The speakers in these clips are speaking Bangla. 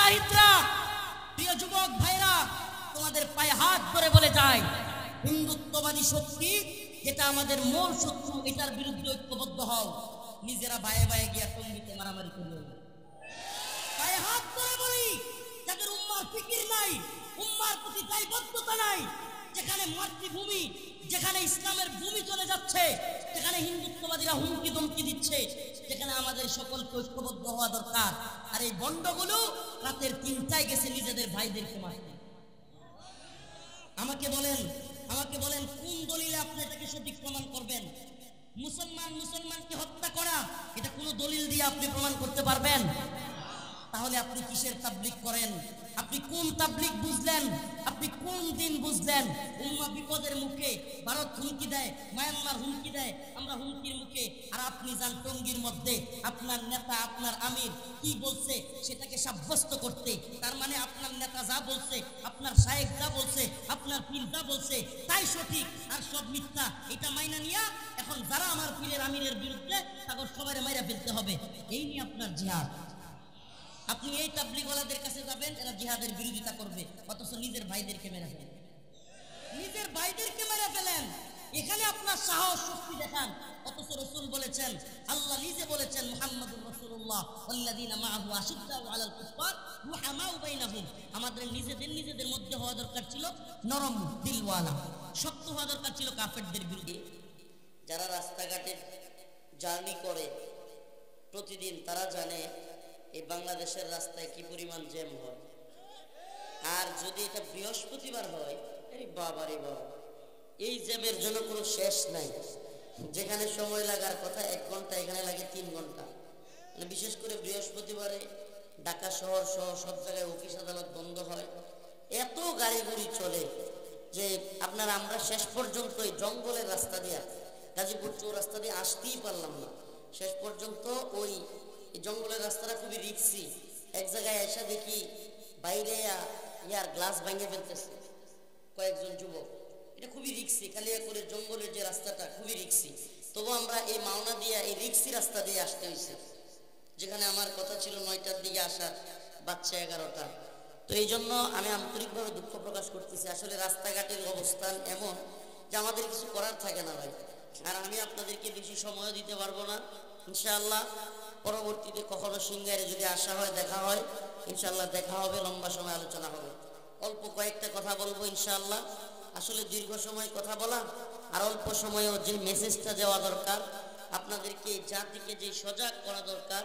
মুজাহিদরা, প্রিয় যুবক ভাইরা, তোমাদের পায়ে হাত ধরে বলে যায়, হিন্দুত্ববাদী শক্তি যেটা আমাদের মূল শত্রু, এটার বিরুদ্ধে ঐক্যবদ্ধ হও। নিজেরা ভাইয়ে ভাইয়ে গিয়া টঙ্গিতে মারামারি করিও না। পায়ে হাত ধরে বলি, যাদের উম্মার ফিকির নাই, উম্মার প্রতি দায়বদ্ধতা নাই, যেখানে মাতৃভূমি, যেখানে ইসলামের ভূমি চলে যাচ্ছে, যেখানে হিন্দুত্ববাদীরা হুমকি ধমকি দিচ্ছে, যেখানে আমাদের সকলকে ঐক্যবদ্ধ হওয়া দরকার। আর এই বন্ডগুলো রাতের 3টায় গেছে নিজেদের ভাইদেরকে মারতে। আমাকে বলেন কোন দলিলে আপনি এটাকে সঠিক প্রমাণ করবেন? মুসলমানকে হত্যা করা, এটা কোন দলিল দিয়ে আপনি প্রমাণ করতে পারবেন? তাহলে আপনি কিসের তাবলীগ করেন? আপনি কোন তাবলীগ বুঝলেন? আপনি কোন দিন বুঝলেন? উম্মাহ বিপদের মুখে, ভারত হুমকি দেয়, মায়ানমার হুমকি দেয়, আমরা হুমকির মুখে, আর আপনি যান টঙ্গীর মধ্যে আপনার নেতা, আপনার আমির কি বলছে সেটাকে সাব্যস্ত করতে। তার মানে আপনার নেতা যা বলছে, আপনার শায়েখ যা বলছে, আপনার পীর যা বলছে তাই সঠিক, আর সব মিথ্যা। এটা মাইনা নিয়া এখন যারা আমার পীরের আমিরের বিরুদ্ধে, তাদের সবাই মাইরা ফেলতে হবে, এই নিয়ে আপনার জিহাদ। আপনি এই তাবলীগওয়ালাদের কাছে যাবেন, এরা জিহাদের বিরোধিতা করবে, অথচ নিজের ভাইদেরকে মেরে ফেলেন, নিজের ভাইদেরকে মেরে ফেলেন। এখানে আপনার সাহস শক্তি দেখান, অথচ রাসূল বলেছেন, আল্লাহ নিজে বলেছেন, মুহাম্মাদুর রাসূলুল্লাহ ওয়াল্লাযীনা মাআহু আশিদ্দাউ আলাল কুফফার রুহামাউ বাইনাহুম। আমাদের নিজেদের মধ্যে হওয়া দরকার ছিল নরম দিলওয়ালা, শক্ত হওয়া দরকার ছিল কাফেরদের বিরুদ্ধে। যারা রাস্তাঘাটে জার্নি করে প্রতিদিন, তারা জানে এই বাংলাদেশের রাস্তায় কি পরিমাণ জ্যাম হয়। আর যদি এটা বৃহস্পতিবার হয়, এই বাবা রে বাবা, এই জ্যামের জন্য কোনো শেষ নাই। যেখানে সময় লাগার কথা 1 ঘন্টা, এখানে লাগে 3 ঘন্টা। মানে বিশেষ করে বৃহস্পতিবারে ঢাকা শহর সহ সব জায়গায় অফিস আদালত বন্ধ হয়, এত গাড়ি গুড়ি চলে যে আমরা শেষ পর্যন্ত এই জঙ্গলের রাস্তা দিয়ে, গাজীপুর চৌরাস্তা দিয়ে আসতেই পারলাম না। শেষ পর্যন্ত ওই জঙ্গলের রাস্তাটা খুবই রিক্সি। এক জায়গায় এসে দেখি বাইরে ইয়ার গ্লাস ভেঙে ফেলতেছে কয়েকজন যুবক। এটা খুবই রিক্সি, কালিয়া করে জঙ্গলের যে রাস্তাটা খুবই রিক্সি। তবু আমরা এই মাওনা দিয়ে, এই রিক্সি রাস্তা দিয়ে আসতে হয়েছে, যেখানে আমার কথা ছিল 9টার দিকে আসার, বাচ্চা 11টা। তো এই জন্য আমি আন্তরিকভাবে দুঃখ প্রকাশ করতেছি। আসলে রাস্তাঘাটের অবস্থান এমন যে আমাদের কিছু করার থাকে না ভাই। আর আমি আপনাদেরকে বেশি সময় দিতে পারবো না। ইনশাআল্লাহ পরবর্তীতে কখনো সিঙ্গারে যদি আসা হয়, দেখা হয়, ইনশাআল্লাহ দেখা হবে, লম্বা সময় আলোচনা হবে। অল্প কয়েকটা কথা বলবো ইনশাআল্লাহ। আসলে দীর্ঘ সময় কথা বলা আর অল্প সময়েও যে মেসেজটা দেওয়া দরকার, আপনাদেরকে জাতিকে যে সজাগ করা দরকার,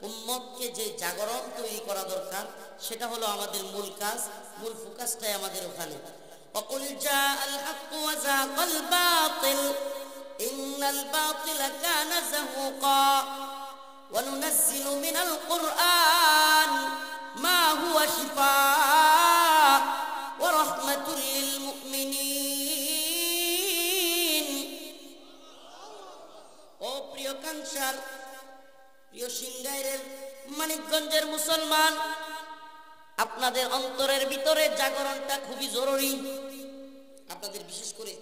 উম্মতকে যে জাগরণ তৈরি করা দরকার, সেটা হলো আমাদের মূল কাজ, মূল ফোকাসটাই আমাদের ওখানে। وقل جاء الحق وزهق الباطل إن الباطل كان زهوقا وننزل من القرآن ما هو شفاء ورحمة للمؤمنين। ও প্রিয় কাঞ্চার, প্রিয় সিংগাইরের মানিকগঞ্জের মুসলমান, আপনাদের অন্তরের ভিতরে জাগরণটা খুবই জরুরি। আপনাদের বিশেষ করে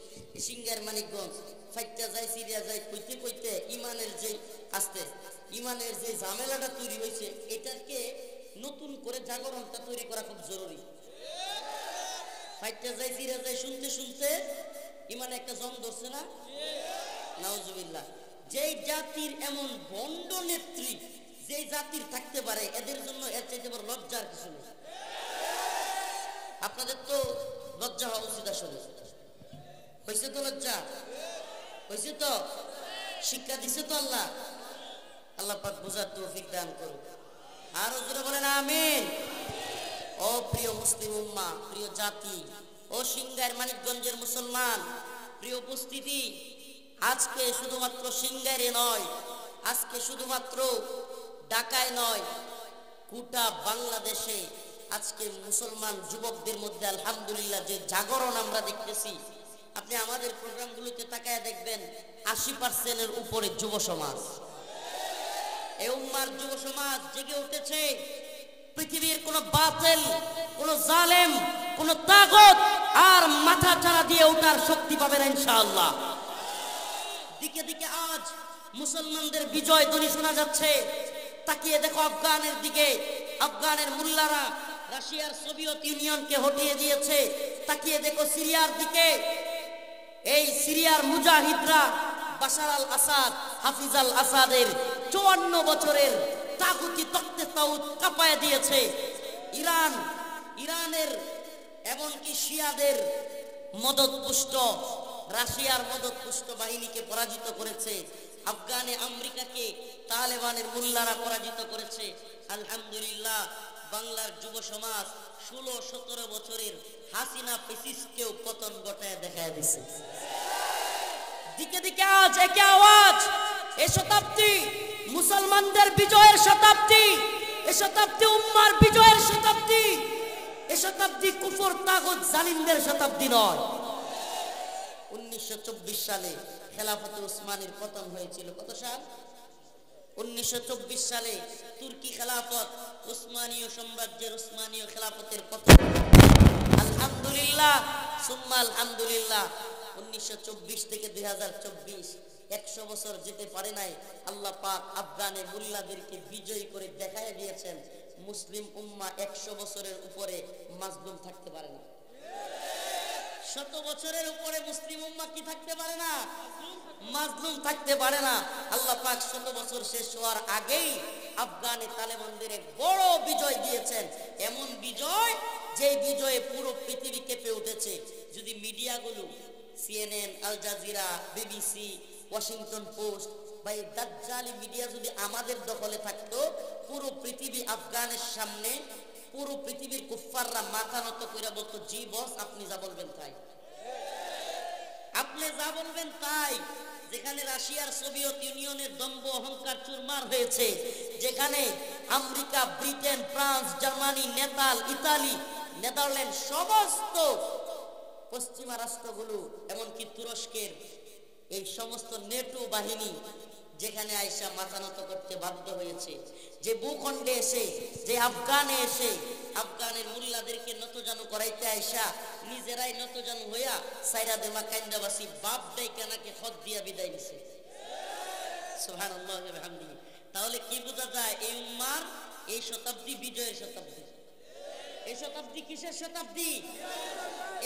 সিংগার মানিকগঞ্জ ফাইটটা যায়, সিরিয়া যায়, কইতে কইতে ইমানের যে ঝামেলাটা তৈরি হয়েছে, এটাকে নতুন করে জাগরণটা তৈরি করা খুব জরুরি। ফাইটটা যায়, সিরিয়া যায়, শুনতে শুনতে ইমানে একটা জং ধরছে না? নাউজুবিল্লাহ। যেই জাতির এমন ভণ্ড নেত্রী, যেই জাতির থাকতে পারে, এদের জন্য এর চাইতে বড় লজ্জার কিছু নেই। আপনাদের তো লজ্জা হওয়া উচিত। আসলে হয়েছে তো লজ্জা, হয়েছে তো, শিক্ষা দিছে তো আল্লাহ। আল্লাহ পাক বুঝার তৌফিক দান করুন। আর জোরে বলেন আমিন। ও প্রিয় মুসলিম উম্মাহ, প্রিয় জাতি, ও সিংগার মানিকগঞ্জের মুসলমান, প্রিয় উপস্থিতি, আজকে শুধুমাত্র সিংগারে নয়, আজকে শুধুমাত্র ঢাকায় নয়, গোটা বাংলাদেশে আজকে মুসলমান যুবকদের মধ্যে আলহামদুলিল্লাহ যে জাগরণ আমরা দেখতেছি। আপনি আমাদের প্রোগ্রামগুলোতে তাকায় দেখবেন 80% উপরে যুব সমাজ। এই উম্মার যুব সমাজ জেগে উঠেছে। পৃথিবীর কোন বাতিল, কোন জালেম, কোন তাগত আর মাথা চাড়া দিয়ে ওঠার শক্তি পাবে না ইনশাআল্লাহ। দিকে দিকে আজ মুসলমানদের বিজয় ধ্বনি শোনা যাচ্ছে। তাকিয়ে দেখো আফগানের দিকে, আফগানের মুল্লারা রাশিয়ার সোভিয়েত ইউনিয়নকে হটিয়ে দিয়েছে। তাকিয়ে দেখো সিরিয়ার দিকে, এই সিরিয়ার মুজাহিদরা বাশার আল আসাদ, হাফিজ আল আসাদের 54 বছরের তাগুতি তক্তে তাউত কাঁপায় দিয়েছে। ইরানের এমনকি শিয়াদের মদতপুষ্ট, রাশিয়ার মদতপুষ্ট বাহিনীকে পরাজিত করেছে। আফগানে আমেরিকাকে তালেবানের মুল্লারা পরাজিত করেছে। আলহামদুলিল্লাহ, বাংলার যুব সমাজ 16-17 বছরের হাসিনা ফেসিস্টকেও পতন ঘটায় দেখায় দিছে। দিকে দিকে আজ একে আওয়াজ, এ শতাব্দী মুসলমানদের বিজয়ের শতাব্দী, এ শতাব্দী উম্মার বিজয়ের শতাব্দী, এ শতাব্দী কুফর তাগুত জালিমদের শতাব্দী নয়। 1924 সালে খেলাফতে উসমানীর পতন হয়েছিল। কত সাল? 1924 সালে তুর্কি খেলাফত, উসমানীয় সাম্রাজ্যের উসমানীয় খেলাফতের পতন। আলহামদুলিল্লাহ সুম্মা আলহামদুলিল্লাহ, 1924 থেকে 2024 100 বছর যেতে পারে নাই, আল্লাহ পাক আফগানে মুল্লাদেরকে বিজয়ী করে দেখায় দিয়েছেন মুসলিম উম্মাহ 100 বছরের উপরে মাজলুম থাকতে পারে না। 100 বছরের উপরে মুসলিম উম্মাহ কি থাকতে পারে না? মাজলুম থাকতে পারে না। আল্লাহ পাক 100 বছর শেষ হওয়ার আগেই আফগানে তালেবানদের এক বড় বিজয় দিয়েছেন। এমন বিজয়, যে বিজয়ে পুরো পৃথিবী কেঁপে উঠেছে। যদি মিডিয়াগুলো CNN, Al Jazeera, BBC, Washington Post বা এই দাজ্জালি মিডিয়া যদি আমাদের দখলে থাকতো, পুরো পৃথিবী আফগানের সামনে, পুরো পৃথিবীর কুফফাররা মাথা নত করে বলতো, জি বস, আপনি যা বলবেন তাই, আপনি যা বলবেন তাই। যেখানে রাশিয়ার সোভিয়েত ইউনিয়নের দম্ভ অহংকার চুরমার হয়েছে, যেখানে America, Britain, France, Germany, Nepal, Italy, Netherland, সমস্ত পশ্চিমা রাষ্ট্রগুলো, এমনকি তুরস্কের এই সমস্ত নেটো বাহিনী যেখানে আয়সা মাথা নত করতে বাধ্য হয়েছে, যে ভূখণ্ডে এসে, যে আফগানে এসে আফগানের মুল্লাদেরকে নতজানু করাইতে আয়সা নিজেরাই নতজানু হইয়া সাইরা দেমা কান্দাবাসী বাপ দেয় কেনাকে খত দিয়া বিদায় নিছে। সুবহানাল্লাহ ওয়া বিহামদিহি। তাহলে কি বোঝা যায়? এই উম্মার এই শতাব্দী বিজয়ের শতাব্দী। এই শতাব্দী কিসের শতাব্দী?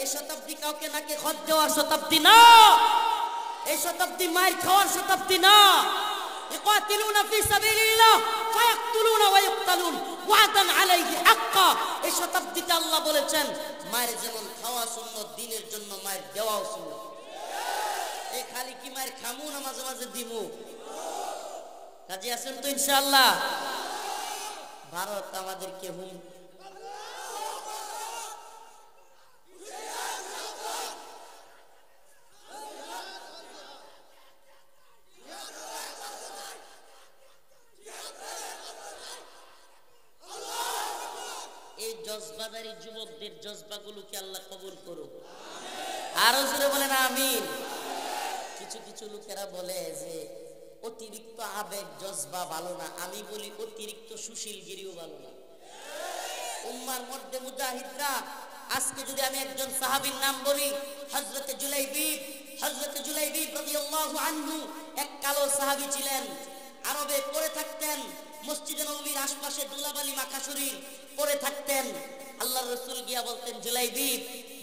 এই শতাব্দী কাউকে নাকে খত দেওয়ার শতাব্দী না। এই শতাব্দী মার খাওয়ার শতাব্দী না। ইকাতিলুনা ফি সাবিলিল্লাহ ফায়াকতুলুনা ওয়া ইকতালুন ওয়াদান আলাইহি হাক্কা। এই শতাব্দীতে আল্লাহ বলেছেন, মায়ের যেমন খাওয়া সুন্নাত, দিনের জন্য মায়ের দেওয়াও সুন্নাত। এই খালি কি মায়ের খামু না মাঝে মাঝে দিমু? কাজী আছেন তো ইনশাআল্লাহ? ভারত আমাদেরকে জজবাদারি যুবকদের জজবাগুলোকে আল্লাহ কবুল করুক। আরো জোরে বলেন আমিন। কিছু কিছু লোকেরা বলে যে অতিরিক্ত আবেগ জজবা ভালো না। আমি বলি অতিরিক্ত সুশীলগিরিও ভালো না। উম্মার মধ্যে মুজাহিদরা, আজকে যদি আমি একজন সাহাবীর নাম বলি, হযরতে জুলাইবিব, হযরতে জুলাইবিব রাদিয়াল্লাহু আনহু এক কালো সাহাবী ছিলেন। আরবে পড়ে থাকতেন, মসজিদে নববীর আশপাশে দুলাবালি মাখা শরীর পড়ে থাকতেন। আল্লাহর রাসূল গিয়া বলতেন, জুলাইবিব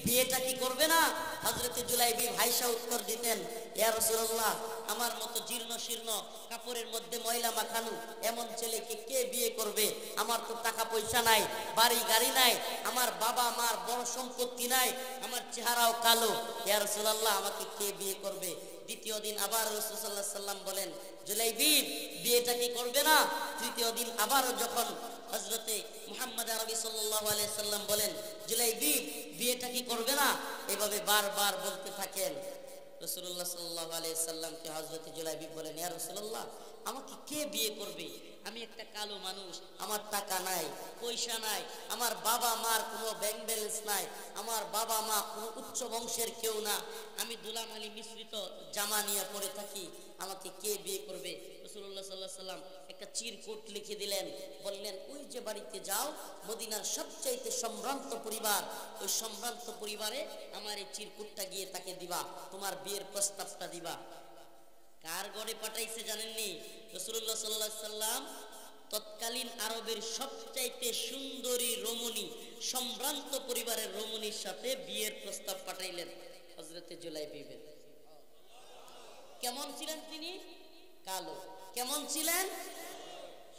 বিয়েটা কি করবে না? হযরতে জুলাইবিব হাইসা উত্তর দিতেন, ইয়া রাসূলুল্লাহ, আমার মতো জীর্ণ শীর্ণ কাপড়ের মধ্যে ময়লা মাখানো এমন ছেলেকে কে বিয়ে করবে? আমার তো টাকা পয়সা নাই, বাড়ি গাড়ি নাই, আমার বাবা মার বড় সম্পত্তি নাই, আমার চেহারাও কালো, ইয়া রাসূলুল্লাহ, আমাকে কে বিয়ে করবে? দ্বিতীয় দিন আবার রাসূল সাল্লাল্লাহু আলাইহি সাল্লাম বলেন, জুলাইবিব বিয়েটা কি করবে না? তৃতীয় দিন আবারও যখন হযরতে মুহাম্মদ আরবি সাল্লাল্লাহু আলাইহি সাল্লাম বলেন, জুলাইবিব বিয়েটা কি করবে না? এভাবে বারবার বলতে থাকেন। রাসূলুল্লাহ সাল্লাল্লাহু আলাইহি সাল্লামকে হযরতে জুলাইবিব বলেন, ইয়া রাসূলুল্লাহ, আমাকে কে বিয়ে করবে? আমি একটা কালো মানুষ, আমার টাকা নাই, পয়সা নাই, আমার বাবা মার কোনো ব্যাংক ব্যালেন্স নাই, আমার বাবা মা কোনো উচ্চ বংশের কেউ না, আমি দুলামালি মিশ্রিত জামা নিয়ে পরে থাকি, আমাকে কে বিয়ে করবে? রাসূলুল্লাহ সাল্লাল্লাহু আলাইহি সাল্লাম একটা চিরকুট লিখে দিলেন, বললেন, ওই যে বাড়িতে যাও, মদিনার সবচাইতে সম্ভ্রান্ত পরিবার, ওই সম্ভ্রান্ত পরিবারে আমার এই চিরকুটটা গিয়ে তাকে দিবা, তোমার বিয়ের প্রস্তাবটা দিবা। কার ঘরে পাঠাইছে জানেননি? রাসূলুল্লাহ সাল্লাল্লাহু আলাইহি সাল্লাম তৎকালীন আরবের সবচাইতে সুন্দরী রমণী সম্ভ্রান্ত পরিবারের রমণীর সাথে বিয়ের প্রস্তাব পাঠাইলেন হযরতে জুলাইবিবের। কেমন ছিলেন তিনি? কালো। কেমন ছিলেন?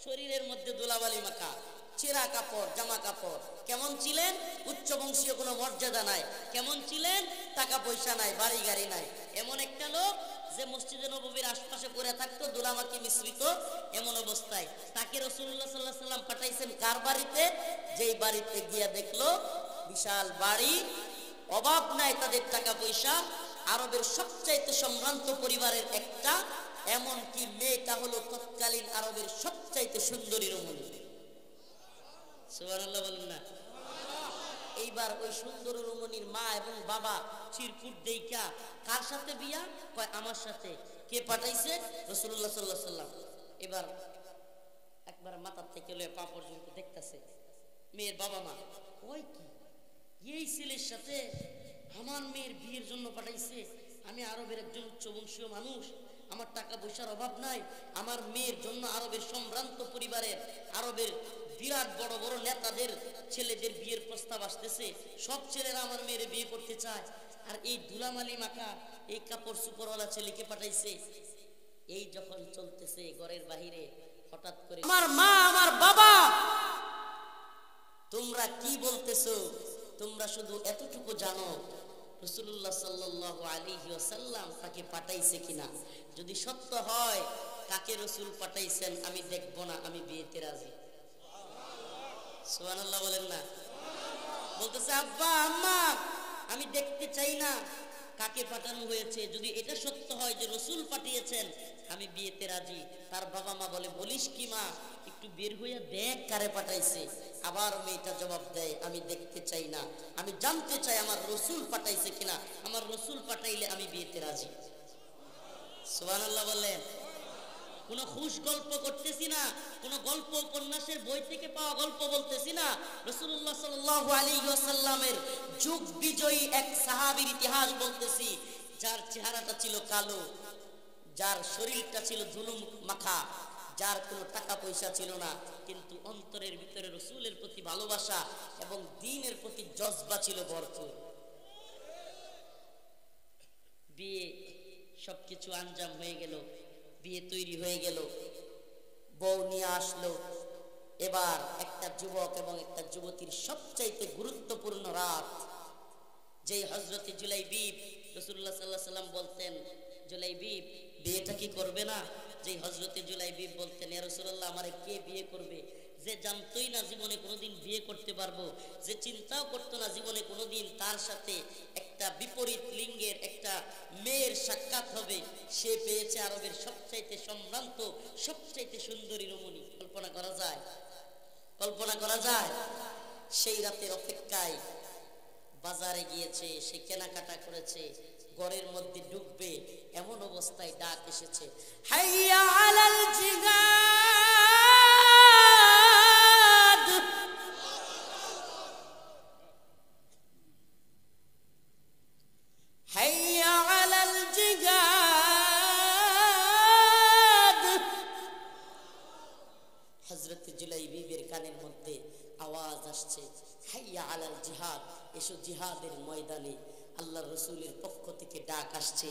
শরীরের মধ্যে ধুলাবালি মাখা, ছেঁড়া কাপড়, জামা কাপড়। কেমন ছিলেন? উচ্চ বংশীয় কোনো মর্যাদা নাই। কেমন ছিলেন? টাকা পয়সা নাই, বাড়ি গাড়ি নাই। এমন একটা লোক যে মসজিদে নববীর আশপাশে পড়ে থাকতো ধুলামাটি মিশ্রিত এমন অবস্থায়। তাকে রাসূলুল্লাহ সাল্লাল্লাহু আলাইহি সাল্লাম পাঠাইছেন কার বাড়িতে? যেই বাড়িতে গিয়া দেখলো বিশাল বাড়ি, অভাব নাই তাদের টাকা পয়সা, আরবের সবচাইতে সম্ভ্রান্ত পরিবারের একটা, এমনকি মেয়েটা হলো তৎকালীন আরবের সবচাইতে সুন্দরী রমণী। সুবহানাল্লাহ বলেন না? এইবার ওই সুন্দর রমণীর মা এবং বাবা চিরকুট দেইখা কার সাথে বিয়া? কয় আমার সাথে। কে পাঠাইছে? রাসূলুল্লাহ সাল্লাল্লাহু আলাইহি সাল্লাম। এবার একবার মাথা থেকে লয়ে পা পর্যন্ত দেখতেছে মেয়ের বাবা মা। ওই কি এই ছেলের সাথে আমার মেয়ের বিয়ের জন্য পাঠাইছে? আমি আরবের একজন উচ্চবংশীয় মানুষ, আমার টাকা পয়সার অভাব নাই, আমার মেয়ের জন্য আরবের সম্ভ্রান্ত পরিবারের, আরবের বিরাট বড় বড় নেতাদের ছেলেদের বিয়ের প্রস্তাব আসতেছে, সব ছেলেরা আমার মেয়ের বিয়ে করতে চায়, আর এই ধুলামালি মাখা এই কাপড় সুপরওয়ালা ছেলেকে পাঠাইছে। এই যখন চলতেছে ঘরের বাহিরে হঠাৎ করে আমার মা, আমার বাবা, তোমরা কি বলতেছো? তোমরা শুধু এতটুকু জানো রাসূলুল্লাহ সাল্লাল্লাহু আলাইহি ওয়াসাল্লাম তাকে পাঠাইছে কিনা। যদি সত্য হয় কাকে রাসূল পাঠাইছেন আমি দেখব না, আমি বিয়েতে রাজি। সুবহানাল্লাহ বলেন না? বলতেছে আব্বা আম্মা আমি দেখতে চাই না কাকে পাঠানো হয়েছে, যদি এটা সত্য হয় যে রাসূল পাঠিয়েছেন আমি বিয়েতে রাজি। তার বাবা মা বলে বলিস কি মা, একটু বের হইয়া দেখ কারে পাঠাইছে। আবার মেয়েটা জবাব দেয় আমি দেখতে চাই না, আমি জানতে চাই আমার রাসূল পাঠাইছে কিনা, আমার রাসূল পাঠাইলে আমি বিয়েতে রাজি। সুবহানাল্লাহ বলেন? কোনো খুশ গল্প করতেছি না, কোনো গল্প উপন্যাসের বই থেকে পাওয়া গল্প বলতেছি না। রাসূলুল্লাহ সাল্লাল্লাহু আলাইহি ওয়াসাল্লামের যুগ বিজয়ী এক সাহাবীর ইতিহাস বলতেছি, যার চেহারাটা ছিল কালো, যার শরীরটা ছিল ধুলো মাখা, যার কোনো টাকা পয়সা ছিল না, কিন্তু অন্তরের ভিতরে রাসূলের প্রতি ভালোবাসা এবং দ্বীনের প্রতি জজবা ছিল ভরপুর। বিয়ে সবকিছু আঞ্জাম হয়ে গেল, বিয়ে তৈরি হয়ে গেল, বউ নিয়ে আসলো। এবার একটা যুবক এবং একটা যুবতীর সবচাইতে গুরুত্বপূর্ণ রাত, যেই হযরতে জুলাইবিব রাসূলুল্লাহ সাল্লাল্লাহু আলাইহি সাল্লাম বলতেন জুলাইবিব বিয়েটা কি করবে না? যেই হযরতে জুলাইবিব বলতেন ইয়া রাসূলুল্লাহ আমারে কে বিয়ে করবে? যে জানতোই না জীবনে কোনোদিন বিয়ে করতে পারবো, যে চিন্তাও করতো না জীবনে কোনোদিন তার সাথে একটা বিপরীত লিঙ্গের একটা মেয়ের সাক্ষাৎ হবে, সে পেয়েছে আরবের সবচাইতে সম্ভ্রান্ত সবচাইতে সুন্দরী রমণী। কল্পনা করা যায়? কল্পনা করা যায়? সেই রাতের অপেক্ষায় বাজারে গিয়েছে, সে কেনাকাটা করেছে, ঘরের মধ্যে ঢুকবে এমন অবস্থায় ডাক এসেছে, হাইয়া আলাল জিহাদ, হাইয়া আলাল জিহাদ। হযরত জুলাইবিবের কানের মধ্যে আওয়াজ আসছে হাইয়া আলাল জিহাদ, এসো জিহাদের ময়দানে। আল্লাহর রাসূলের পক্ষ থেকে ডাক আসছে।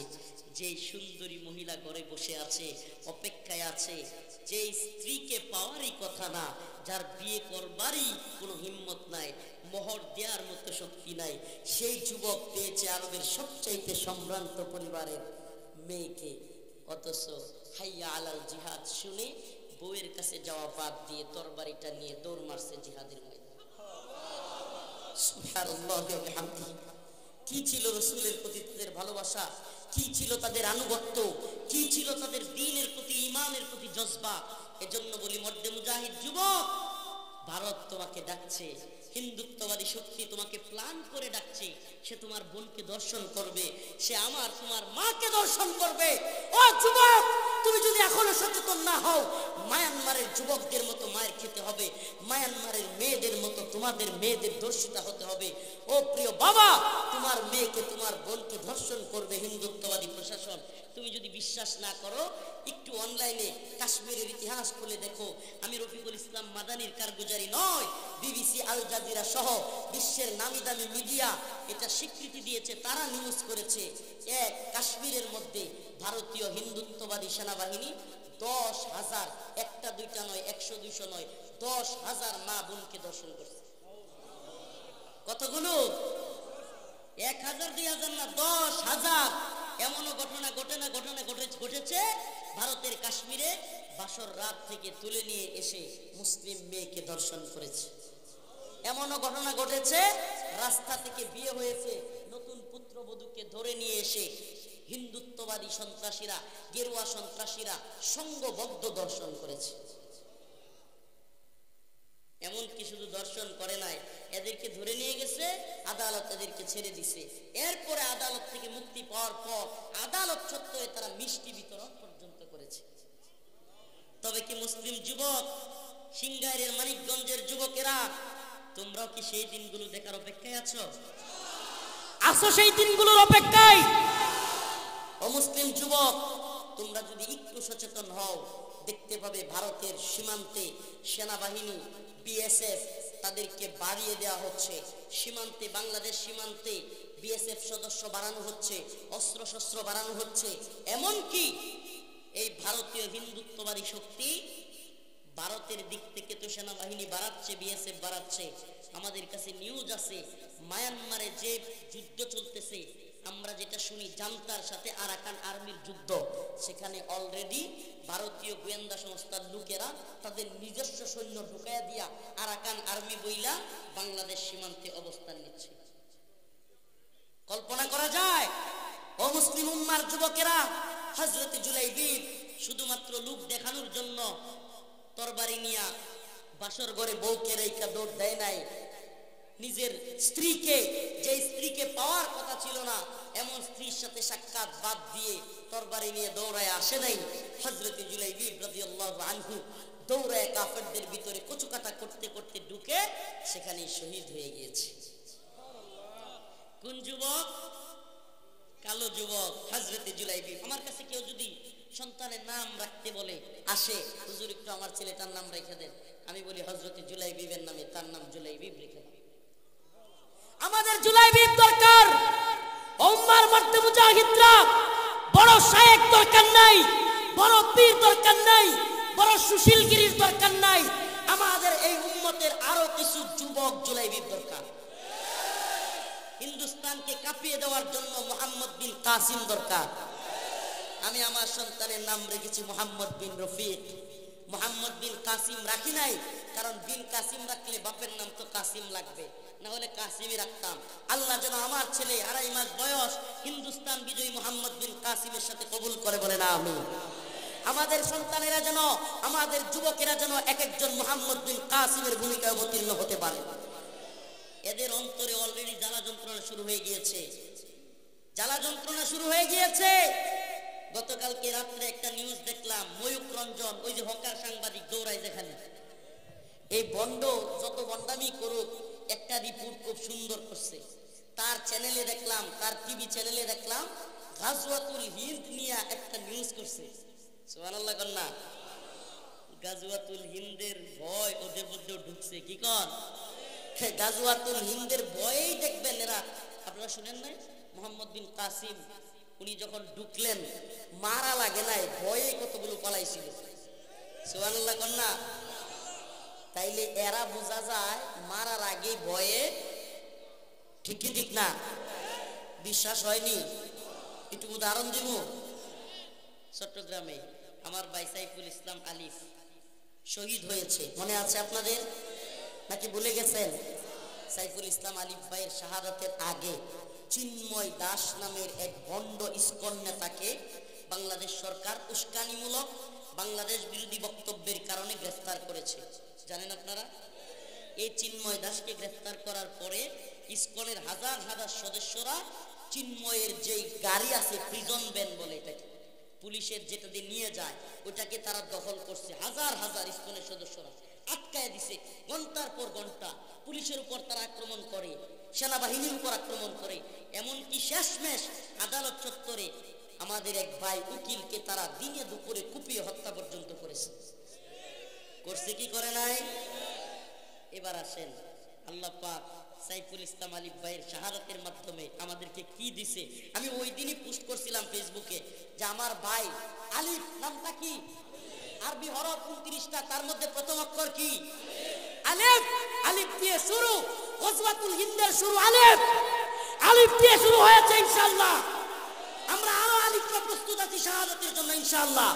যেই সুন্দরী মহিলা ঘরে বসে আছে, অপেক্ষায় আছে, যেই স্ত্রীকে পাওয়ারই কথা না, যার বিয়ে করবারই কোনো হিম্মত নাই, মোহর দেওয়ার মতো শক্তি নাই, সেই যুবক পেয়েছে আরবের সবচাইতে সম্ভ্রান্ত পরিবারের মেয়েকে। অথচ হাইয়া আলাল জিহাদ শুনে বউয়ের কাছে যাওয়া বাদ দিয়ে তরবারিটা নিয়ে দৌড় মারছে জিহাদের ময়দানে। সুবহানাল্লাহ ওয়া বিহামদিহি। কি ছিল রাসূলের প্রতি তাদের ভালোবাসা, কি ছিল তাদের আনুগত্য, কি ছিল তাদের দ্বীনের প্রতি ঈমানের প্রতি জজবা। এজন্য বলি মর্দে মুজাহিদ যুবক, ভারত তোমাকে ডাকছে, হিন্দুত্ববাদী শক্তি তোমাকে প্ল্যান করে ডাকছে, সে তোমার বোনকে দর্শন করবে, সে আমার তোমার মাকে দর্শন করবে। ও যুবক তুমি যদি এখনো সচেতন না হও, মায়ানমারের যুবকদের মতো মায়ের খেতে হবে, মায়ানমারের মেয়েদের মতো তোমাদের মেয়েদের ধর্ষিতা হতে হবে। ও প্রিয় বাবা, তোমার মেয়েকে তোমার বোনকে ধর্ষণ করবে হিন্দুত্ববাদী প্রশাসন। তুমি যদি বিশ্বাস না করো, একটু অনলাইনে কাশ্মীরের ইতিহাস খুলে দেখো। আমি রফিকুল ইসলাম মাদানির কারগুজারি নয়, বিবিসি, আল জাজিরা সহ বিশ্বের নামি দামি মিডিয়া এটা স্বীকৃতি দিয়েছে, তারা নিউজ করেছে। এক কাশ্মীরের মধ্যে ভারতীয় হিন্দুত্ববাদী সেনাবাহিনী 10,000, একটা দুইটা নয়, 100-200 নয়, 10,000 মা বোনকে ধর্ষণ করছে। কতগুলো? 1,000-2,000 না, 10,000। এমনও ঘটনা ঘটেছে ভারতের কাশ্মীরে বাসর রাত থেকে তুলে নিয়ে এসে মুসলিম মেয়েকে ধর্ষণ করেছে। এমনও ঘটনা ঘটেছে রাস্তা থেকে বিয়ে হয়েছে নতুন পুত্রবধূকে ধরে নিয়ে এসে হিন্দুত্ববাদী সন্ত্রাসীরা, গেরুয়া সন্ত্রাসীরা সংঘবদ্ধ ধর্ষণ করেছে। এমনকি শুধু দর্শন করে নাই, এদেরকে ধরে নিয়ে গেছে, আদালত এদেরকে ছেড়ে দিছে। এরপরে আদালত থেকে মুক্তি পাওয়ার পর আদালত চত্বরে তারা মিষ্টি বিতরণ পর্যন্ত করেছে। তবে কি মুসলিম যুবক, সিংগাইরের মানিকগঞ্জের যুবকেরা, তোমরাও কি সেই দিনগুলো দেখার অপেক্ষায় আছো? সেই দিনগুলোর অপেক্ষায়? ও মুসলিম যুবক, তোমরা যদি একটু সচেতন হও, দেখতে পাবে ভারতের সীমান্তে সেনাবাহিনী, বিএসএফ তাদেরকে বাড়িয়ে দেওয়া হচ্ছে। সীমান্তে, বাংলাদেশ সীমান্তে বিএসএফ সদস্য বাড়ানো হচ্ছে, অস্ত্র শস্ত্র বাড়ানো হচ্ছে। এমনকি এই ভারতীয় হিন্দুত্ববাদী শক্তি ভারতের দিক থেকে তো সেনাবাহিনী বাড়াচ্ছে, বিএসএফ বাড়াচ্ছে। আমাদের কাছে নিউজ আছে, মায়ানমারে যে যুদ্ধ চলতেছে, আমরা যেটা শুনি জান্তার সাথে আরাকান আর্মির যুদ্ধ, সেখানে অলরেডি ভারতীয় গোয়েন্দা সংস্থার লোকেরা তাদের নিজস্ব সৈন্য ঢুকাইয়া দিয়া আরাকান আর্মি বইলা বাংলাদেশ সীমান্তে অবস্থান নিচ্ছে। কল্পনা করা যায়? ও মুসলিম উম্মার যুবকেরা, হযরত জুলাইবিব শুধুমাত্র লোক দেখানোর জন্য তরবারি নিয়া বাসর ঘরে বউকে রেখা দৌড় দেয় নাই। নিজের স্ত্রীকে, যে স্ত্রীকে পাওয়ার কথা ছিল না, এমন স্ত্রীর সাথে সাক্ষাৎ বাদ দিয়ে তরবারি নিয়ে দৌড়ায় আসে নাই। হযরত জুলাইবিব রাদিয়াল্লাহু আনহু দৌড়ায় কাফেরদের ভিতরে কচুকাটা করতে করতে ঢুকে সেখানে শহীদ হয়ে গিয়েছে। কোন যুবক? কালো যুবক হযরত জুলাইবিব। আমার কাছে কেউ যদি সন্তানের নাম রাখতে বলে আসে, হুজুর একটু আমার ছেলেটার নাম রেখে দেন, আমি বলি হযরত জুলাইবিবের নামে, তার নাম জুলাইবিব রেখে দেন। আমাদের জুলাইবিব দরকার। উম্মার মধ্যে মুজাহিদরা বড় শায়েখ দরকার নাই, বড় পীর দরকার নাই, বড় সুশীলগিরির দরকার নাই। আমাদের এই উম্মতের আরো কিছু যুবক জুলাইবিব দরকার। হিন্দুস্তানকে কাঁপিয়ে দেওয়ার জন্য মুহাম্মদ বিন কাসিম দরকার। আমি আমার সন্তানের নাম রেখেছি মুহাম্মদ বিন রফিক। মুহাম্মদ বিন কাসিম রাখি নাই, কারণ বিন কাসিম রাখলে বাপের নাম তো কাসিম লাগবে, না হলে কাসিমই রাখতাম। আল্লাহ যেন আমার ছেলে 2.5 মাস বয়স হিন্দুস্তান বিজয়ী মুহাম্মদ বিন কাসিমের সাথে কবুল করে, বলে না আমিন। আমাদের সন্তানেরা যেন, আমাদের যুবকেরা যেন এক একজন মুহাম্মদ বিন কাসিমের ভূমিকায় অবতীর্ণ হতে পারে। এদের অন্তরে অলরেডি জ্বালা যন্ত্রণা শুরু হয়ে গিয়েছে, জ্বালা যন্ত্রণা শুরু হয়ে গিয়েছে। গতকালকে রাত্রে একটা নিউজ দেখলাম, ময়ূক রঞ্জন, ওই যে হকার সাংবাদিক দৌড়ায় যেখানে, এই বন্ড যত বন্ডামি করুক, একটা রিপোর্ট খুব সুন্দর করছে। তার চ্যানেলে দেখলাম, তার টিভি চ্যানেলে দেখলাম, গাজওয়াতুল হিন্দ নিয়ে একটা নিউজ করছে। সুবহানাল্লাহ কন্যা। গাজওয়াতুল হিন্দের ভয় ওদের মধ্যে ঢুকছে। কি কন? গাজওয়াতুল হিন্দের ভয়েই দেখবেন এরা। আপনারা শুনেন নাই মুহাম্মদ বিন কাসিম উনি যখন ঢুকলেন, মারা লাগে নাই, ভয়ে কতগুলো পালাইছিল। সুবহানাল্লাহ কন্যা। তাইলে এরা বোঝা যায় মারার আগে ভয়ে, ঠিক কি ঠিক না? বিশ্বাস হয়নি? একটু উদাহরণ দিব। চট্টগ্রামে আমার ভাই সাইফুল ইসলাম আলিফ শহীদ হয়েছে, মনে আছে আপনাদের নাকি ভুলে গেছেন? সাইফুল ইসলাম আলিফ ভাইয়ের শাহাদাতের আগে চিন্ময় দাস নামের এক ভণ্ড ইসকন নেতাকে বাংলাদেশ সরকার উস্কানিমূলক বাংলাদেশ বিরোধী বক্তব্যের কারণে গ্রেফতার করেছে। জানেন আপনারা? এই চিন্ময় দাসকে গ্রেফতার করার পরে ইসকনের হাজার হাজার সদস্যরা চিন্ময়ের যেই গাড়ি আছে, প্রিজন ভ্যান বলে এটাকে, পুলিশের যেটা দিয়ে নিয়ে যায় ওটাকে তারা দখল করছে, হাজার হাজার ইসকনের সদস্যরা আটকায় দিছে। ঘন্টার পর ঘন্টা পুলিশের উপর তারা আক্রমণ করে, সেনাবাহিনীর উপর আক্রমণ করে, এমনকি শেষমেশ আদালত চত্বরে আমাদের এক ভাই উকিলকে তারা দিনে দুপুরে কুপিয়ে হত্যা পর্যন্ত করেছে। করছে কি করে নাই? এবার আসেন, আল্লাহ পাক সাইফুল ইসলাম আলিফ ভাইয়ের শাহাদাতের মাধ্যমে আমাদেরকে কি দিছে। আমি ওই দিনই পোস্ট করছিলাম ফেসবুকে যে আমার ভাই আলিফ, নামটা কি? আরবি হরফ 29টা, তার মধ্যে প্রথম অক্ষর কি? আলিফ। আলিফ দিয়ে শুরু, গজওয়াতুল হিন্দের শুরু আলিফ, আলিফ দিয়ে শুরু হয়েছে। ইনশাআল্লাহ আমরা আরো আলিফটা প্রস্তুত আছি শাহাদাতের জন্য ইনশাআল্লাহ।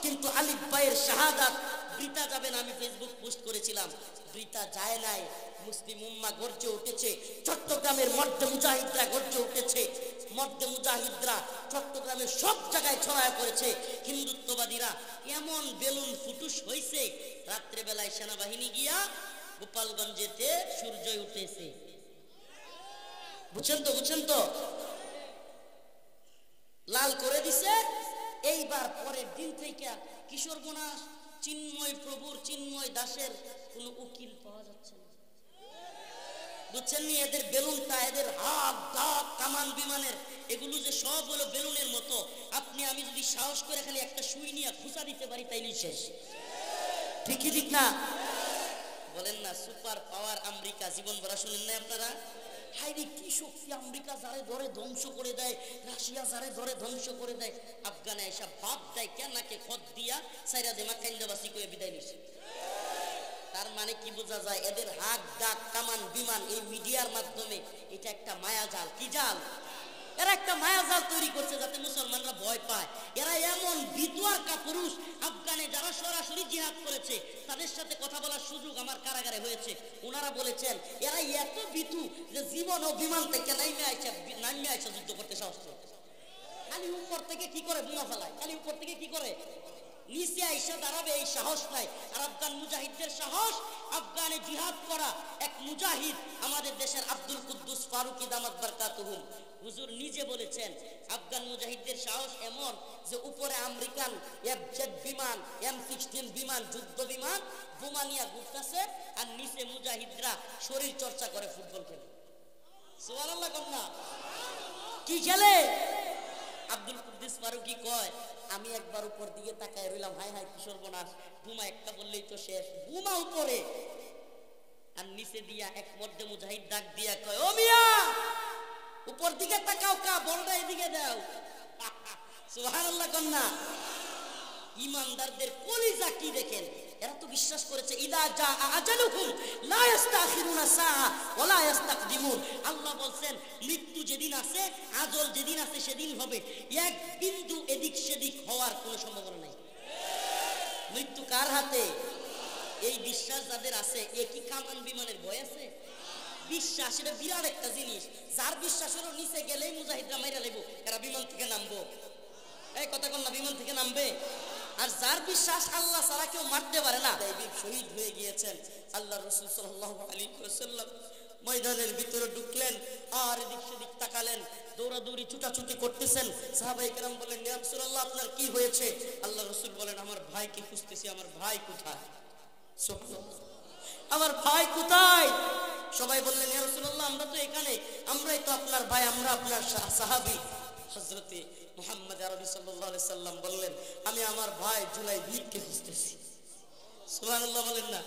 কিন্তু আলিফ ভাইয়ের শাহাদাত বৃথা যাবে না। আমি ফেসবুক পোস্ট করেছিলাম, বৃথা যায় নাই। মুসলিম উম্মাহ গর্জে উঠেছে, চট্টগ্রামের মর্দে মুজাহিদরা গর্জে উঠেছে, মর্দে মুজাহিদরা চট্টগ্রামের সব জায়গায় ছড়ায় পড়েছে। হিন্দুত্ববাদীরা এমন বেলুন ফুটুস হয়েছে, রাত্রেবেলায় সেনাবাহিনী গিয়া গোপালগঞ্জেতে সূর্য উঠেছে। বুঝছেন তো? বুঝছেন তো? লাল করে দিছে। এইবার পরের দিন থেকে কিশোরগঞ্জ চিন্ময় প্রভুর, চিন্ময় দাসের কোন উকিল পাওয়া যাচ্ছে না। বুঝছেন নি? এদের বেলুনটা, এদের হাত দাঁত কামান বিমানের এগুলো যে সব হলো বেলুনের মতো। আপনি আমি যদি সাহস করে খালি একটা সুই নিয়ে খুঁচা দিতে পারি তাইলেই শেষ। ঠিকই ঠিক না? বলেন না সুপার পাওয়ার আমেরিকা, জীবন ভরা শুনেন না আপনারা? হাইরে কি শক্তি! আমেরিকা যারে ধরে ধ্বংস করে দেয়, রাশিয়া যারে ধরে ধ্বংস করে দেয়, আফগানে এসব বাপ দেয় কেনাকে খত দিয়া সাইরা দেমা কাইন্দাবাসি করে বিদায় নিছে। তার মানে কি বোঝা যায়? এদের হাত ডাক কামান বিমান এই মিডিয়ার মাধ্যমে এটা একটা মায়াজাল। কি জাল? এরা একটা মায়াজাল তৈরি করছে যাতে মুসলমানরা ভয় পায়। এরা এমন বিদুয়ার কাপুরুষ, আফগানে যারা সরাসরি জিহাদ করেছে তাদের সাথে কথা বলার সুযোগ আমার কারাগারে হয়েছে। ওনারা বলেছেন এরা এত ভীতু যে জীবন ও বিমান থেকে নাইমে আইসা যুদ্ধ করতে সাহস করে। খালি উপর থেকে কি করে বোমা ফেলায়, খালি উপর থেকে কি করে নিচে আইসা দাঁড়াবে এই সাহস নাই। আর আফগান মুজাহিদদের সাহস, আফগানে জিহাদ করা এক মুজাহিদ আমাদের দেশের আব্দুল কুদ্দুস ফারুকি দামাত বারকাতুহুম হুজুর নিজে বলেছেন আফগান মুজাহিদদের সাহস এমন যে উপরে আমেরিকান এফজেড বিমান, M16 বিমান, যুদ্ধ বিমান বোমা নিয়ে ঘুরতেছে, আর নিচে মুজাহিদরা শরীর চর্চা করে, ফুটবল খেলে। সুবহানাল্লাহ কন্যা কি খেলে? আব্দুল কুদ্দুস ফারুকি কয় আমি একবার উপর দিকে তাকায় রইলাম, হায় হায় কিশোর বোনাস, বোমা একটা বললেই তো শেষ। বোমা উপরে, আর নিচে দিয়া এক মর্দে মুজাহিদ ডাক দিয়া কয় ও মিয়া উপর দিকে তাকাও কা, বলটা এদিকে দাও। সুবহানাল্লাহ কন্যা। ইমানদারদের কলিজা কি দেখেন! এরা তো বিশ্বাস করেছে ইদা জা আজালুহুম লা ইস্তাখিরুনা সাআ ওয়া লা ইস্তাকদিমুন। আল্লাহ বলেন মৃত্যু যেদিন আছে, আজল যেদিন আছে সেদিন হবে, এক বিন্দু এদিক সেদিক হওয়ার কোনো সম্ভাবনা নেই। মৃত্যু কার হাতে? এই বিশ্বাস যাদের আছে, একই কামান বিমানের ভয় আছে? বিশ্বাস এটা বিরাট একটা জিনিস। যার বিশ্বাসের নিচে গেলেই মুজাহিদরা মাইরা লেবো, এরা বিমান থেকে নামবো। এই কথা কন না, বিমান থেকে নামবে। আর যার বিশ্বাস আল্লাহ ছাড়া কেউ মারতে পারে না, শহীদ হয়ে গিয়েছেন। আল্লাহ রাসূল সাল্লাল্লাহু আলাইহি ওয়াসাল্লাম ময়দানের ভিতরে ঢুকলেন, আর এদিক সেদিক তাকালেন, দৌড়াদৌড়ি ছুটাছুটি করতেছেন। সাহাবায়ে কেরাম বলেন ইয়া রাসূলুল্লাহ আপনার কি হয়েছে? আল্লাহ রাসূল বলেন আমার ভাইকে খুঁজতেছি। আমার ভাই কোথায়? সুবহানাল্লাহ, আমার ভাই কোথায়? সবাই বললেন ইয়া রাসূলুল্লাহ আমরা তো এখানে, আমরাই তো আপনার ভাই, আমরা আপনার সাহাবী। হযরতে মুহাম্মদ আরবি সাল্লাল্লাহু আলাইহি সাল্লাম বললেন আমি আমার ভাই জুলাইবিবকে খুঁজতেছি। সুবহানাল্লাহ বলেন না,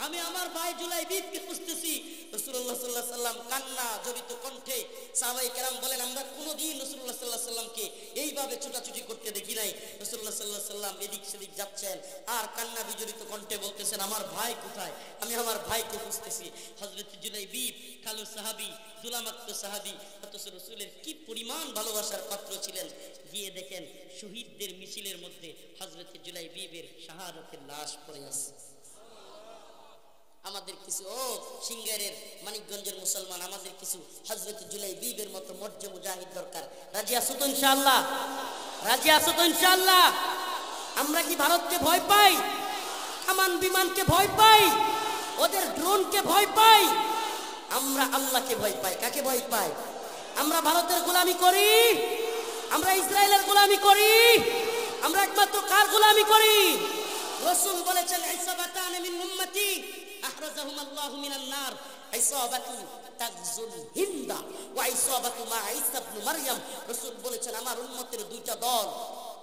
আমি আমার ভাই জুলাইবিবকে খুঁজতেছি। রাসূলুল্লাহ সাল্লাল্লাহু আলাইহি সাল্লাম কান্না জড়িত কণ্ঠে, সাহাবায়ে কেরাম বলেন আমরা কোনোদিন রাসূলুল্লাহ সাল্লাল্লাহু আলাইহি সাল্লামকে এইভাবে ছোটাছুটি করতে দেখি নাই। রাসূলুল্লাহ সাল্লাল্লাহু আলাইহি সাল্লাম এদিক সেদিক যাচ্ছেন আর কান্না বিজড়িত কণ্ঠে বলতেছেন আমার ভাই কোথায়? আমি আমার ভাইকে খুঁজতেছি। হযরত জুলাইবিব কালো সাহাবী, দুলামাক্ত সাহাবী, অথচ রাসূলের কি পরিমাণ ভালোবাসার পাত্র ছিলেন। গিয়ে দেখেন শহীদদের মিছিলের মধ্যে হযরত জুলাইবিবের শাহাদাতের লাশ পড়ে আছে। আমাদের কিছু সিঙ্গারের মানিকগঞ্জের মুসলমান, আমাদের কিছু হযরত জুলাইবিবের মতো মর্জে মুজাহিদ দরকার। রাজি আছো তো ইনশাআল্লাহ? রাজি আছো তো ইনশাআল্লাহ? আমরা কি ভারতকে ভয় পাই? কামান বিমানকে ভয় পাই? ওদের ড্রোনকে ভয় পাই? আমরা আল্লাহকে ভয় পাই। কাকে ভয় পাই? আমরা ভারতের গোলামি করি? আমরা ইসরায়েলের গোলামি করি? আমরা একমাত্র কার গোলামি করি? রাসূল বলেছেন ইসাবাতান মিন উম্মতি আহরাজাহুম আল্লাহু মিনান নার, ইসাবাতু তাগজুল হিন্দা ওয়া ইসাবাতু মা ঈসা ইবনে মারইয়াম। রাসূল বলেছেন আমার উম্মতের দুইটা দল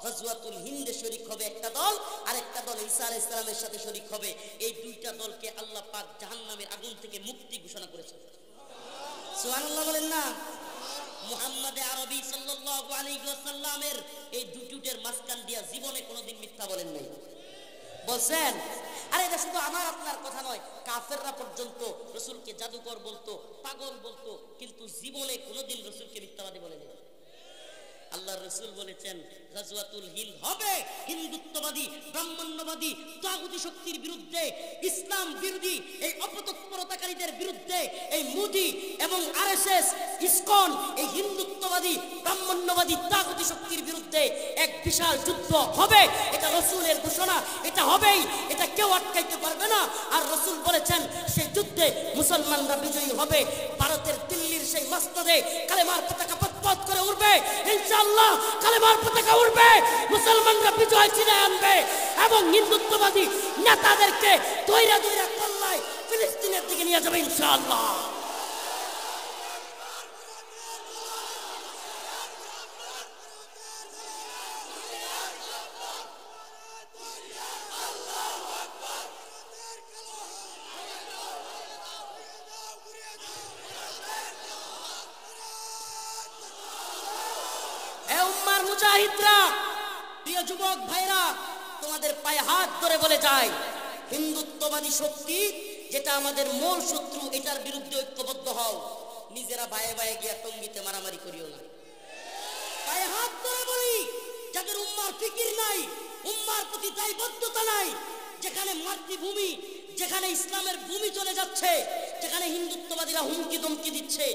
গজওয়াতুল হিন্দে শরীক হবে একটা দল, আর একটা দল ঈসা আলাইহিস সালামের সাথে শরীক হবে। এই দুইটা দলকে আল্লাহ পাক জাহান্নামের আগুন থেকে মুক্তি ঘোষণা করেছেন। সুবহানাল্লাহ বলেন না? মুহাম্মদ আরবি সাল্লাল্লাহু আলাইহি ওয়াসাল্লামের এই দুটুটের মাঝখান দিয়া জীবনে কোনোদিন মিথ্যা বলেন নাই। বলছেন? আরে এটা শুধু আমার আপনার কথা নয়, কাফেররা পর্যন্ত রাসূলকে জাদুকর বলতো, পাগল বলতো, কিন্তু জীবনে কোনোদিন রাসূলকে মিথ্যাবাদী বলেনি। আল্লাহর রাসূল বলেছেন গাজওয়াতুল হিন্দ হবে হিন্দুত্ববাদী, ব্রাহ্মণ্যবাদী, তাগুতি শক্তির বিরুদ্ধে, ইসলাম বিরোধী এই অপতৎপরতাকারীদের বিরুদ্ধে, এই মোদি এবং আরএসএস ইসকন এই হিন্দুত্ববাদী, ব্রাহ্মণ্যবাদী, তাগুতি শক্তির বিরুদ্ধে এক বিশাল যুদ্ধ হবে। এটা রাসূলের ঘোষণা, এটা হবেই, এটা কেউ আটকাইতে পারবে না। আর রাসূল বলেছেন সেই যুদ্ধে মুসলমানরা বিজয়ী হবে। ভারতের দিল্লির সেই মসনদে কালেমার পতাকা পথ করে উঠবে, ইনশাআল্লাহ কালেমার পতাকা উঠবে, মুসলমানরা বিজয় চিনে আনবে এবং হিন্দুত্ববাদী নেতাদেরকে দইরা দইরা কল্লায় ফিলিস্তিনের দিকে নিয়ে যাবে ইনশাআল্লাহ। মুজাহিদরা, প্রিয় যুবক ভাইরা, তোমাদের পায়ে হাত ধরে বলে যায় হিন্দুত্ববাদী শক্তি যেটা আমাদের মূল শত্রু, এটার বিরুদ্ধে ঐক্যবদ্ধ হও। নিজেরা বায়ে বায়ে গিয়া টঙ্গিতে মারামারি করিও না। পায়ে হাত ধরে বলি যাদের উম্মার ফিকির নাই, উম্মার প্রতি দায়বদ্ধতা নাই, যেখানে মাতৃভূমি, যেখানে ইসলামের ভূমি চলে যাচ্ছে, যেখানে হিন্দুত্ববাদীরা হুমকি ধমকি দিচ্ছে,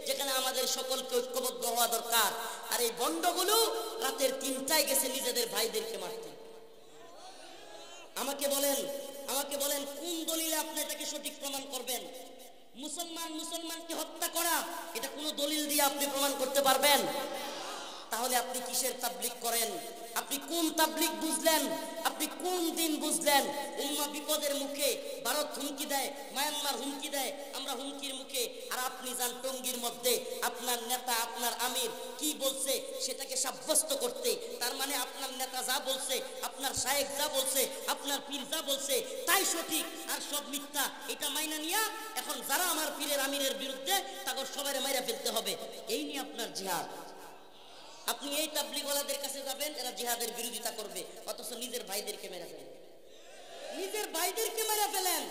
যেখানে আমাদের সকলকে ঐক্যবদ্ধ হওয়া দরকার। আর এই বন্ডগুলো রাতের 3টায় গেছে নিজেদের ভাইদেরকে মারতে। আমাকে বলেন কোন দলিলে আপনি এটাকে সঠিক প্রমাণ করবেন? মুসলমানকে হত্যা করা, এটা কোন দলিল দিয়ে আপনি প্রমাণ করতে পারবেন? তাহলে আপনি কিসের তাবলীগ করেন? আপনি কোন তাবলীগ বুঝলেন? আপনি কোন দিন বুঝলেন? উম্মাহ বিপদের মুখে, ভারত হুমকি দেয়, মায়ানমার হুমকি দেয়, আমরা হুমকির মুখে, আর আপনি যান টঙ্গীর মধ্যে আপনার নেতা, আপনার আমির কি বলছে সেটাকে সাব্যস্ত করতে। তার মানে আপনার নেতা যা বলছে, আপনার শায়েখ যা বলছে, আপনার পীর যা বলছে তাই সঠিক আর সব মিথ্যা, এটা মাইনা নিয়া এখন যারা আমার পীরের আমিরের বিরুদ্ধে তাদের সবাই মাইরা ফেলতে হবে, এই নিয়ে আপনার জিহাদ। আপনি এই তাবলীগওয়ালাদের কাছে যাবেন, এরা জিহাদের বিরোধিতা করবে, অথচ নিজের ভাইদেরকে মেরে ফেলেন, নিজের ভাইদেরকে মেরে ফেলেন।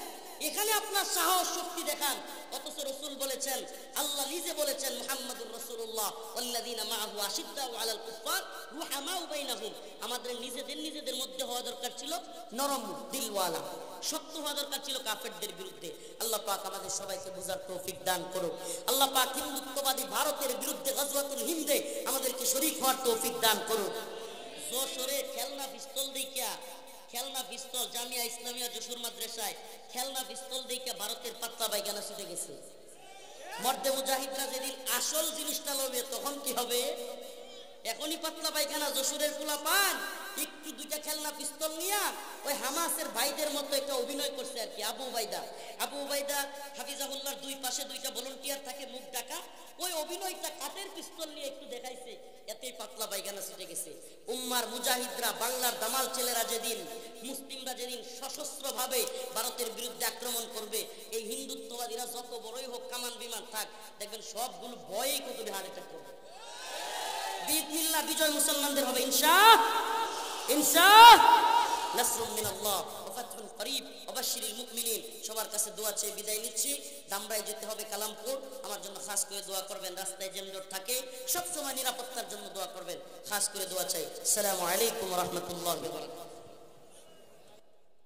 এখানে আপনার সাহস শক্তি দেখান, অথচ রাসূল বলেছেন, আল্লাহ নিজে বলেছেন মুহাম্মাদুর রাসূলুল্লাহ ওয়াল্লাযীনা মাআহু আশিদ্দাউ আলাল কুফফার রুহামাউ বাইনাহুম। আমাদের নিজেদের মধ্যে হওয়া দরকার ছিল নরম দিলওয়ালা, শক্ত হওয়া দরকার ছিল কাফেরদের বিরুদ্ধে। আল্লাহ পাক আমাদের সবাইকে বুঝার তৌফিক দান করুক। আল্লাহ পাক হিন্দুত্ববাদী ভারতের বিরুদ্ধে গজওয়াতুল হিন্দে আমাদেরকে শরীক হওয়ার তৌফিক দান করুক। যশোরে খেলনা পিস্তল দেখিয়া, খেলনা পিস্তল জামিয়া ইসলামিয়া যশোর মাদ্রাসায় খেলনা পিস্তল দেখিয়া ভারতের পাতলা পায়খানা ছুটে গেছে। মর্দে মুজাহিদরা যেদিন আসল জিনিসটা লবে তখন কি হবে? এখনই পাতলা পায়খানা যশোরের পোলা পান একটু দুইটা খেলনা পিস্তল নিয়া ওই হামাসের ভাইদের মতো একটা অভিনয় করছে আর কি। আবু উবাইদা হাফিজাহুল্লাহর দুই পাশে দুইটা ভলান্টিয়ার থাকে মুখ ঢাকা, ওই অভিনয়টা কাঠের পিস্তল নিয়ে একটু দেখাইছে, এতেই পাতলা পায়খানা ছুটে গেছে। উম্মার মুজাহিদরা, বাংলার দামাল ছেলেরা যেদিন, মুসলিমরা যেদিন সশস্ত্র ভাবে ভারতের বিরুদ্ধে আক্রমণ করবে, এই হিন্দুত্ববাদীরা যত বড়ই হোক, কামান বিমান থাক, দেখবেন সবগুলো ভয়েই কতবে হার্ট অ্যাটাক করবে। বিসমিল্লাহ, বিজয় মুসলমানদের হবে ইনশাআল্লাহ। নাসরুম মিনাল্লাহ ওয়া ফাতহুন করিব ওয়া বাশশিরিল মুমিনিন। সবার কাছে দোয়া চেয়ে বিদায় নিচ্ছি। দামরায় যেতে হবে কালামপুর, আমার জন্য খাস করে দোয়া করবেন। রাস্তায় যানজট থাকে, সব সময় নিরাপত্তার জন্য দোয়া করবেন, খাস করে দোয়া চাই। আসসালামু আলাইকুম ওয়া রাহমাতুল্লাহি ওয়া বারাকাতুহু।